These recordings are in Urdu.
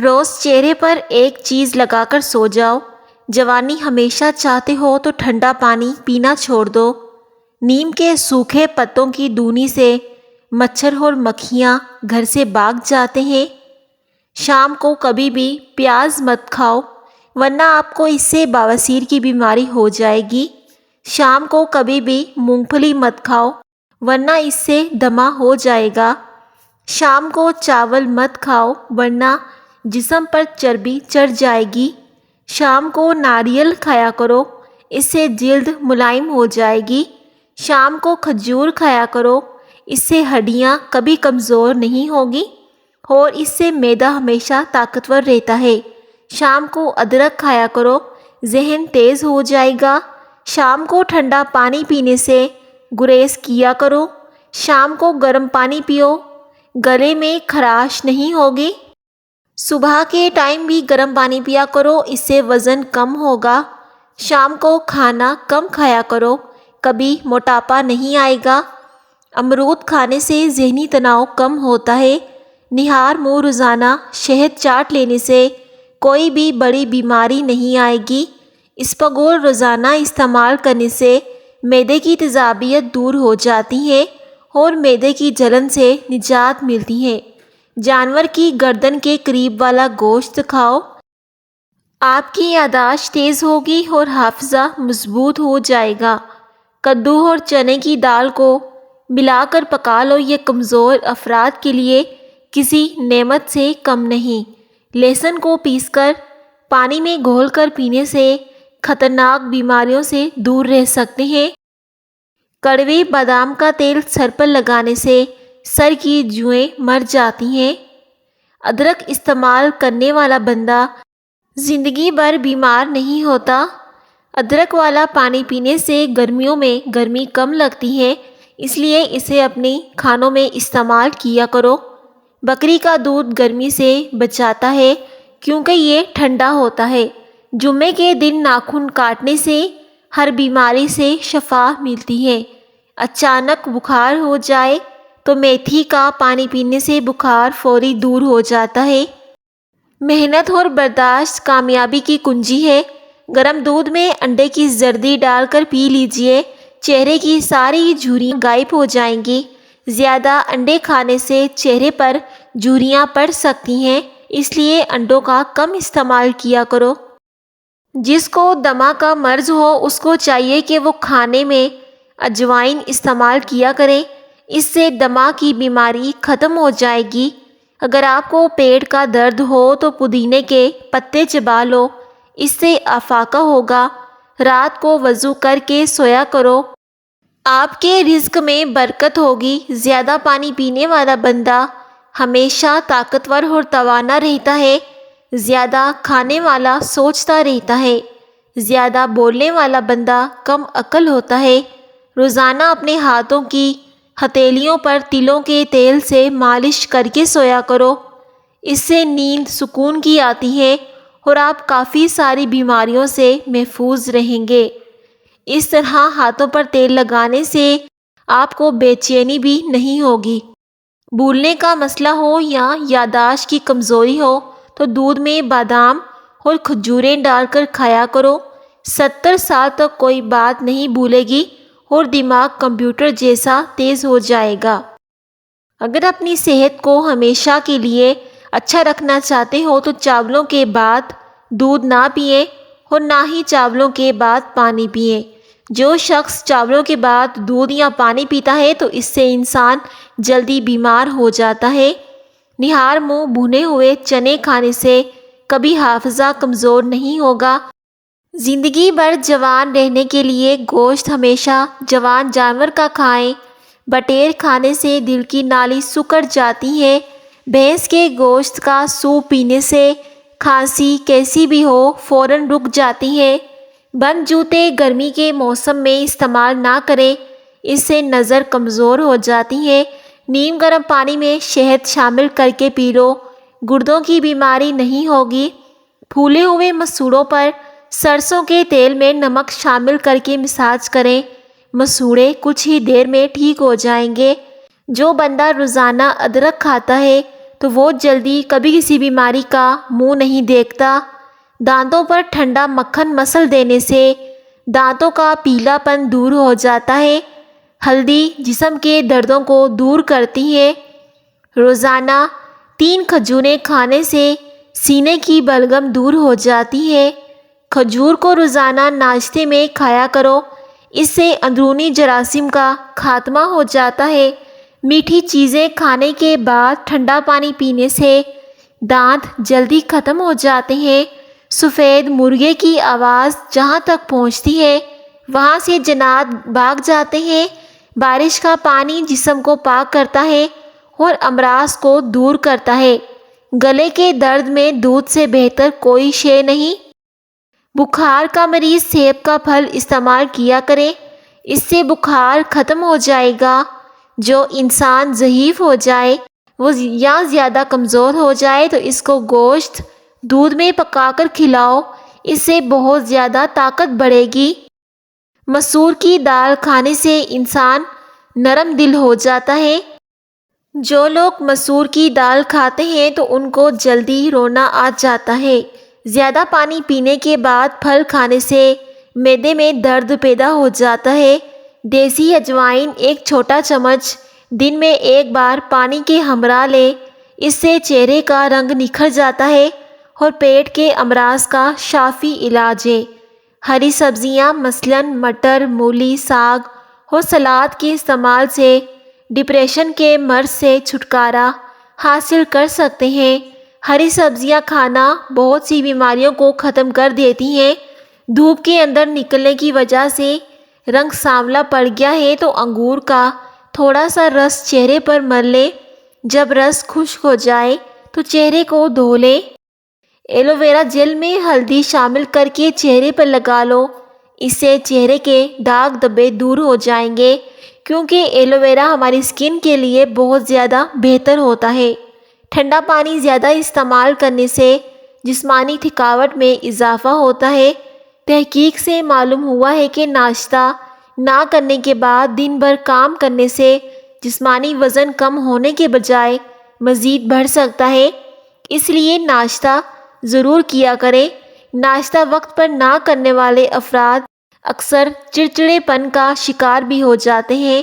روز چہرے پر ایک چیز لگا کر سو جاؤ۔ جوانی ہمیشہ چاہتے ہو تو ٹھنڈا پانی پینا چھوڑ دو۔ نیم کے سوکھے پتوں کی دونی سے مچھر اور مکھیاں گھر سے بھاگ جاتے ہیں۔ شام کو کبھی بھی پیاز مت کھاؤ ورنہ آپ کو اس سے بواسیر کی بیماری ہو جائے گی۔ شام کو کبھی بھی مونگ پھلی مت کھاؤ ورنہ اس سے دمہ ہو جائے گا۔ شام کو چاول مت کھاؤ ورنہ جسم پر چربی چڑھ جائے گی۔ شام کو ناریل کھایا کرو، اس سے جلد ملائم ہو جائے گی۔ شام کو کھجور کھایا کرو، اس سے ہڈیاں کبھی کمزور نہیں ہوگی اور اس سے معدہ ہمیشہ طاقتور رہتا ہے۔ شام کو ادرک کھایا کرو، ذہن تیز ہو جائے گا۔ شام کو ٹھنڈا پانی پینے سے گریز کیا کرو۔ شام کو گرم پانی پیو، گلے میں خراش نہیں ہوگی۔ صبح کے ٹائم بھی گرم پانی پیا کرو، اس سے وزن کم ہوگا۔ شام کو کھانا کم کھایا کرو، کبھی موٹاپا نہیں آئے گا۔ امرود کھانے سے ذہنی تناؤ کم ہوتا ہے۔ نہار منہ روزانہ شہد چاٹ لینے سے کوئی بھی بڑی بیماری نہیں آئے گی۔ اسپغول روزانہ استعمال کرنے سے معدے کی تیزابیت دور ہو جاتی ہے اور معدے کی جلن سے نجات ملتی ہے۔ جانور کی گردن کے قریب والا گوشت کھاؤ، آپ کی یادداشت تیز ہوگی اور حافظہ مضبوط ہو جائے گا۔ کدو اور چنے کی دال کو ملا کر پکا لو، یہ کمزور افراد کے لیے کسی نعمت سے کم نہیں۔ لہسن کو پیس کر پانی میں گھول کر پینے سے خطرناک بیماریوں سے دور رہ سکتے ہیں۔ کڑوے بادام کا تیل سر پر لگانے سے سر کی جوئیں مر جاتی ہیں۔ ادرک استعمال کرنے والا بندہ زندگی بھر بیمار نہیں ہوتا۔ ادرک والا پانی پینے سے گرمیوں میں گرمی کم لگتی ہے، اس لیے اسے اپنے کھانوں میں استعمال کیا کرو۔ بکری کا دودھ گرمی سے بچاتا ہے کیونکہ یہ ٹھنڈا ہوتا ہے۔ جمعے کے دن ناخن کاٹنے سے ہر بیماری سے شفا ملتی ہے۔ اچانک بخار ہو جائے تو میتھی کا پانی پینے سے بخار فوری دور ہو جاتا ہے۔ محنت اور برداشت کامیابی کی کنجی ہے۔ گرم دودھ میں انڈے کی زردی ڈال کر پی لیجئے، چہرے کی ساری جھریاں غائب ہو جائیں گی۔ زیادہ انڈے کھانے سے چہرے پر جھریاں پڑ سکتی ہیں، اس لیے انڈوں کا کم استعمال کیا کرو۔ جس کو دمہ کا مرض ہو اس کو چاہیے کہ وہ کھانے میں اجوائن استعمال کیا کرے، اس سے دمہ کی بیماری ختم ہو جائے گی۔ اگر آپ کو پیٹ کا درد ہو تو پودینے کے پتے چبا لو، اس سے افاقہ ہوگا۔ رات کو وضو کر کے سویا کرو، آپ کے رزق میں برکت ہوگی۔ زیادہ پانی پینے والا بندہ ہمیشہ طاقتور اور توانا رہتا ہے۔ زیادہ کھانے والا سوچتا رہتا ہے۔ زیادہ بولنے والا بندہ کم عقل ہوتا ہے۔ روزانہ اپنے ہاتھوں کی ہتھیلیوں پر تلوں کے تیل سے مالش کر کے سویا کرو، اس سے نیند سکون کی آتی ہے اور آپ کافی ساری بیماریوں سے محفوظ رہیں گے۔ اس طرح ہاتھوں پر تیل لگانے سے آپ کو بے چینی بھی نہیں ہوگی۔ بھولنے کا مسئلہ ہو یا یادداشت کی کمزوری ہو تو دودھ میں بادام اور کھجوریں ڈال کر کھایا کرو۔ 70 سال تک کوئی بات نہیں بھولے گی اور دماغ کمپیوٹر جیسا تیز ہو جائے گا۔ اگر اپنی صحت کو ہمیشہ کے لیے اچھا رکھنا چاہتے ہو تو چاولوں کے بعد دودھ نہ پئیں اور نہ ہی چاولوں کے بعد پانی پئیں۔ جو شخص چاولوں کے بعد دودھ یا پانی پیتا ہے تو اس سے انسان جلدی بیمار ہو جاتا ہے۔ نہار منہ بھنے ہوئے چنے کھانے سے کبھی حافظہ کمزور نہیں ہوگا۔ زندگی بھر جوان رہنے کے لیے گوشت ہمیشہ جوان جانور کا کھائیں۔ بٹیر کھانے سے دل کی نالی سکڑ جاتی ہے۔ بھینس کے گوشت کا سوپ پینے سے کھانسی کیسی بھی ہو فوراً رک جاتی ہے۔ بند جوتے گرمی کے موسم میں استعمال نہ کریں، اس سے نظر کمزور ہو جاتی ہے۔ نیم گرم پانی میں شہد شامل کر کے پی لو، گردوں کی بیماری نہیں ہوگی۔ پھولے ہوئے مسوڑوں پر سرسوں کے تیل میں نمک شامل کر کے مساج کریں، مسوڑے کچھ ہی دیر میں ٹھیک ہو جائیں گے۔ جو بندہ روزانہ ادرک کھاتا ہے تو وہ جلدی کبھی کسی بیماری کا منہ نہیں دیکھتا۔ دانتوں پر ٹھنڈا مکھن مسل دینے سے دانتوں کا پیلا پن دور ہو جاتا ہے۔ ہلدی جسم کے دردوں کو دور کرتی ہے۔ روزانہ 3 کھجوریں کھانے سے سینے کی بلغم دور ہو جاتی ہے۔ کھجور کو روزانہ ناشتے میں کھایا کرو، اس سے اندرونی جراثیم کا خاتمہ ہو جاتا ہے۔ میٹھی چیزیں کھانے کے بعد ٹھنڈا پانی پینے سے دانت جلدی ختم ہو جاتے ہیں۔ سفید مرغے کی آواز جہاں تک پہنچتی ہے وہاں سے جنات بھاگ جاتے ہیں۔ بارش کا پانی جسم کو پاک کرتا ہے اور امراض کو دور کرتا ہے۔ گلے کے درد میں دودھ سے بہتر کوئی شے نہیں۔ بخار کا مریض سیب کا پھل استعمال کیا کرے، اس سے بخار ختم ہو جائے گا۔ جو انسان ضعیف ہو جائے وہ یا زیادہ کمزور ہو جائے تو اس کو گوشت دودھ میں پکا کر کھلاؤ، اس سے بہت زیادہ طاقت بڑھے گی۔ مسور کی دال کھانے سے انسان نرم دل ہو جاتا ہے۔ جو لوگ مسور کی دال کھاتے ہیں تو ان کو جلدی رونا آ جاتا ہے۔ زیادہ پانی پینے کے بعد پھل کھانے سے معدے میں درد پیدا ہو جاتا ہے۔ دیسی اجوائن 1 چھوٹا چمچ دن میں 1 بار پانی کے ہمراہ لے، اس سے چہرے کا رنگ نکھر جاتا ہے اور پیٹ کے امراض کا شافی علاج ہے۔ ہری سبزیاں مثلاً مٹر، مولی، ساگ اور سلاد کے استعمال سے ڈپریشن کے مرض سے چھٹکارا حاصل کر سکتے ہیں۔ ہری سبزیاں کھانا بہت سی بیماریوں کو ختم کر دیتی ہیں۔ دھوپ کے اندر نکلنے کی وجہ سے رنگ سانولا پڑ گیا ہے تو انگور کا تھوڑا سا رس چہرے پر مل لیں۔ جب رس خشک ہو جائے تو چہرے کو دھو لیں۔ ایلو ویرا جیل میں ہلدی شامل کر کے چہرے پر لگا لو، اس سے چہرے کے داغ دھبے دور ہو جائیں گے، کیونکہ ایلو ویرا ہماری اسکن کے لیے بہت زیادہ بہتر ہوتا ہے۔ ٹھنڈا پانی زیادہ استعمال کرنے سے جسمانی تھکاوٹ میں اضافہ ہوتا ہے۔ تحقیق سے معلوم ہوا ہے کہ ناشتہ نہ کرنے کے بعد دن بھر کام کرنے سے جسمانی وزن کم ہونے کے بجائے مزید بڑھ سکتا ہے، اس لیے ناشتہ ضرور کیا کریں۔ ناشتہ وقت پر نہ کرنے والے افراد اکثر چڑچڑے پن کا شکار بھی ہو جاتے ہیں۔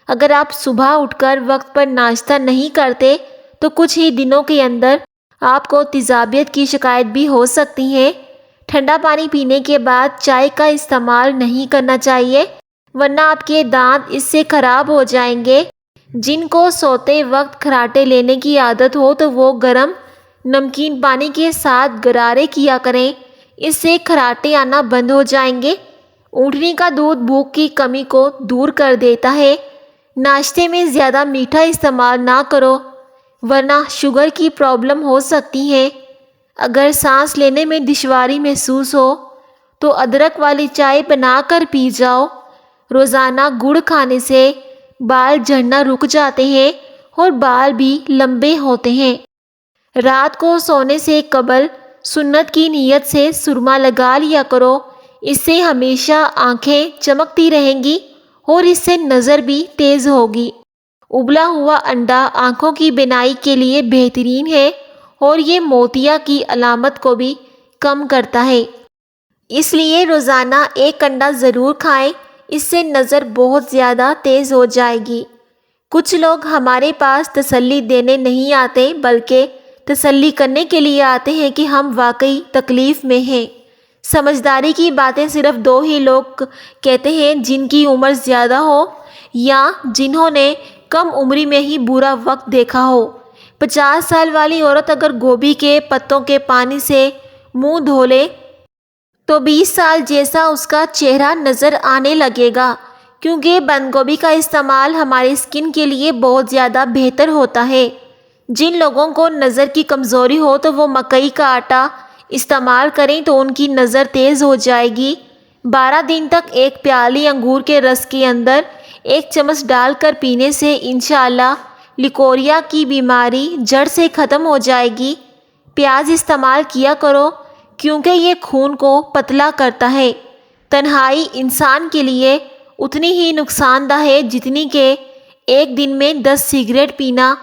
اگر آپ صبح اٹھ کر وقت پر ناشتہ نہیں کرتے تو کچھ ہی دنوں کے اندر آپ کو تیزابیت کی شکایت بھی ہو سکتی ہے۔ ٹھنڈا پانی پینے کے بعد چائے کا استعمال نہیں کرنا چاہیے، ورنہ آپ کے دانت اس سے خراب ہو جائیں گے۔ جن کو سوتے وقت خراٹے لینے کی عادت ہو تو وہ گرم نمکین پانی کے ساتھ غرارے کیا کریں، اس سے خراٹے آنا بند ہو جائیں گے۔ اونٹنی کا دودھ بھوک کی کمی کو دور کر دیتا ہے۔ ناشتے میں زیادہ میٹھا استعمال نہ کرو، ورنہ شوگر کی پرابلم ہو سکتی ہے۔ اگر سانس لینے میں دشواری محسوس ہو تو ادرک والی چائے بنا کر پی جاؤ۔ روزانہ گڑ کھانے سے بال جھڑنا رک جاتے ہیں اور بال بھی لمبے ہوتے ہیں۔ رات کو سونے سے قبل سنت کی نیت سے سرما لگا لیا کرو، اس سے ہمیشہ آنکھیں چمکتی رہیں گی اور اس سے نظر بھی تیز ہوگی۔ ابلا ہوا انڈا آنکھوں کی بینائی کے لیے بہترین ہے اور یہ موتیا کی علامت کو بھی کم کرتا ہے، اس لیے روزانہ 1 انڈا ضرور کھائیں، اس سے نظر بہت زیادہ تیز ہو جائے گی۔ کچھ لوگ ہمارے پاس تسلی دینے نہیں آتے بلکہ تسلی کرنے کے لیے آتے ہیں کہ ہم واقعی تکلیف میں ہیں۔ سمجھداری کی باتیں صرف 2 ہی لوگ کہتے ہیں، جن کی عمر زیادہ ہو یا جنہوں نے کم عمری میں ہی برا وقت دیکھا ہو۔ 50 سال والی عورت اگر گوبھی کے پتوں کے پانی سے منہ دھو لے تو 20 سال جیسا اس کا چہرہ نظر آنے لگے گا، کیونکہ بند گوبھی کا استعمال ہماری اسکن کے لیے بہت زیادہ بہتر ہوتا ہے۔ جن لوگوں کو نظر کی کمزوری ہو تو وہ مکئی کا آٹا استعمال کریں تو ان کی نظر تیز ہو جائے گی۔ 12 دن تک 1 پیالی انگور کے رس کے اندر 1 چمچ ڈال کر پینے سے انشاءاللہ لیکوریا کی بیماری جڑ سے ختم ہو جائے گی۔ پیاز استعمال کیا کرو کیونکہ یہ خون کو پتلا کرتا ہے۔ تنہائی انسان کے لیے اتنی ہی نقصان دہ ہے جتنی کہ 1 دن میں 10 سگریٹ پینا۔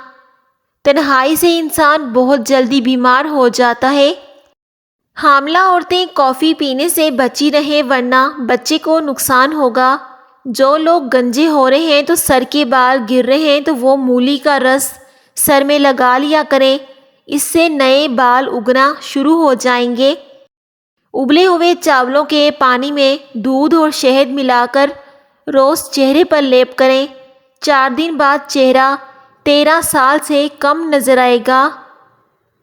تنہائی سے انسان بہت جلدی بیمار ہو جاتا ہے۔ حاملہ عورتیں کافی پینے سے بچی رہیں ورنہ بچے کو نقصان ہوگا۔ جو لوگ گنجے ہو رہے ہیں تو سر کے بال گر رہے ہیں تو وہ مولی کا رس سر میں لگا لیا کریں، اس سے نئے بال اگنا شروع ہو جائیں گے۔ ابلے ہوئے چاولوں کے پانی میں دودھ اور شہد ملا کر روز چہرے پر لیپ کریں۔ 4 دن بعد چہرہ 13 سال سے کم نظر آئے گا۔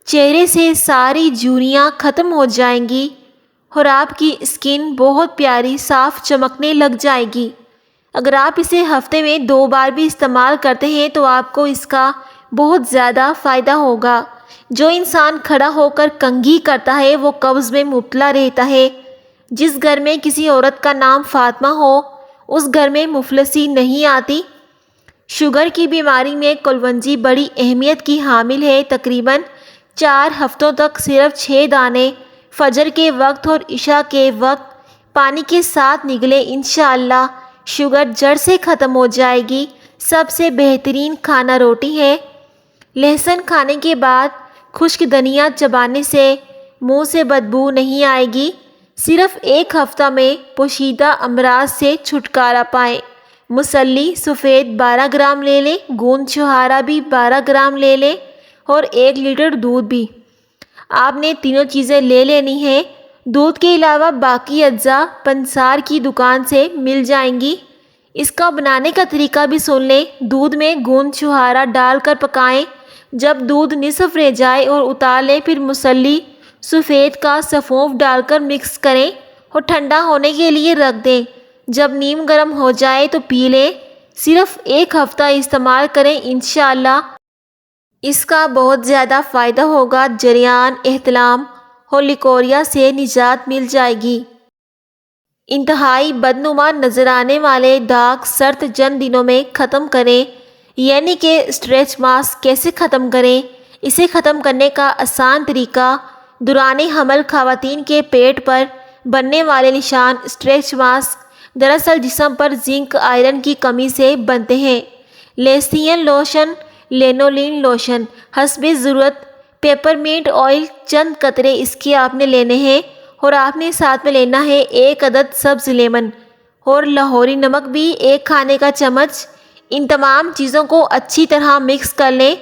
چہرے سے ساری جھریاں ختم ہو جائیں گی اور آپ کی اسکن بہت پیاری صاف چمکنے لگ جائے گی۔ اگر آپ اسے ہفتے میں 2 بار بھی استعمال کرتے ہیں تو آپ کو اس کا بہت زیادہ فائدہ ہوگا۔ جو انسان کھڑا ہو کر کنگھی کرتا ہے وہ قبض میں مبتلا رہتا ہے۔ جس گھر میں کسی عورت کا نام فاطمہ ہو اس گھر میں مفلسی نہیں آتی۔ شوگر کی بیماری میں کلونجی بڑی اہمیت کی حامل ہے۔ تقریباً 4 ہفتوں تک صرف 6 دانے فجر کے وقت اور عشاء کے وقت پانی کے ساتھ نگلے، انشاءاللہ شوگر جڑ سے ختم ہو جائے گی۔ سب سے بہترین کھانا روٹی ہے۔ لہسن کھانے کے بعد خشک دھنیا چبانے سے منہ سے بدبو نہیں آئے گی۔ صرف 1 ہفتہ میں پوشیدہ امراض سے چھٹکارا پائیں۔ مسلی سفید 12 گرام لے لیں، گوند چھہارا بھی 12 گرام لے لیں اور 1 لیٹر دودھ بھی۔ آپ نے تینوں چیزیں لے لینی ہیں۔ دودھ کے علاوہ باقی اجزاء پنسار کی دکان سے مل جائیں گی۔ اس کا بنانے کا طریقہ بھی سن لیں۔ دودھ میں گوند چھہارا ڈال کر پکائیں۔ جب دودھ نصف رہ جائے اور اتار لیں، پھر مسلی سفید کا سفونف ڈال کر مکس کریں اور ٹھنڈا ہونے کے لیے رکھ دیں۔ جب نیم گرم ہو جائے تو پی لیں۔ صرف 1 ہفتہ استعمال کریں، انشاءاللہ اس کا بہت زیادہ فائدہ ہوگا۔ جریان، احتلام اور لیکوریا سے نجات مل جائے گی۔ انتہائی بدنما نظر آنے والے داغ سرد چند دنوں میں ختم کریں۔ یعنی کہ اسٹریچ مارکس کیسے ختم کریں؟ اسے ختم کرنے کا آسان طریقہ دوران حمل خواتین کے پیٹ پر بننے والے نشان اسٹریچ مارکس دراصل جسم پر زنک آئرن کی کمی سے بنتے ہیں۔ لیسین لوشن، لینولین لوشن حسب ضرورت، پیپرمنٹ آئل چند قطرے اس کے آپ نے لینے ہیں اور آپ نے ساتھ میں لینا ہے 1 عدد سبز لیمن اور لاہوری نمک بھی 1 کھانے کا چمچ۔ ان تمام چیزوں کو اچھی طرح مکس کر لیں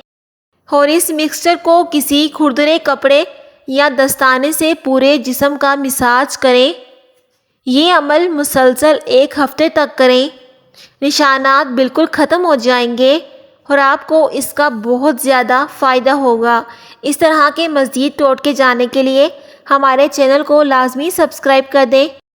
اور اس مکسچر کو کسی کھردرے کپڑے یا دستانے سے پورے جسم کا مساج کریں۔ یہ عمل مسلسل 1 ہفتے تک کریں۔ نشانات بالکل ختم ہو جائیں گے اور آپ کو اس کا بہت زیادہ فائدہ ہوگا۔ اس طرح کے مزید ٹوٹکے جاننے کے لیے ہمارے چینل کو لازمی سبسکرائب کر دیں۔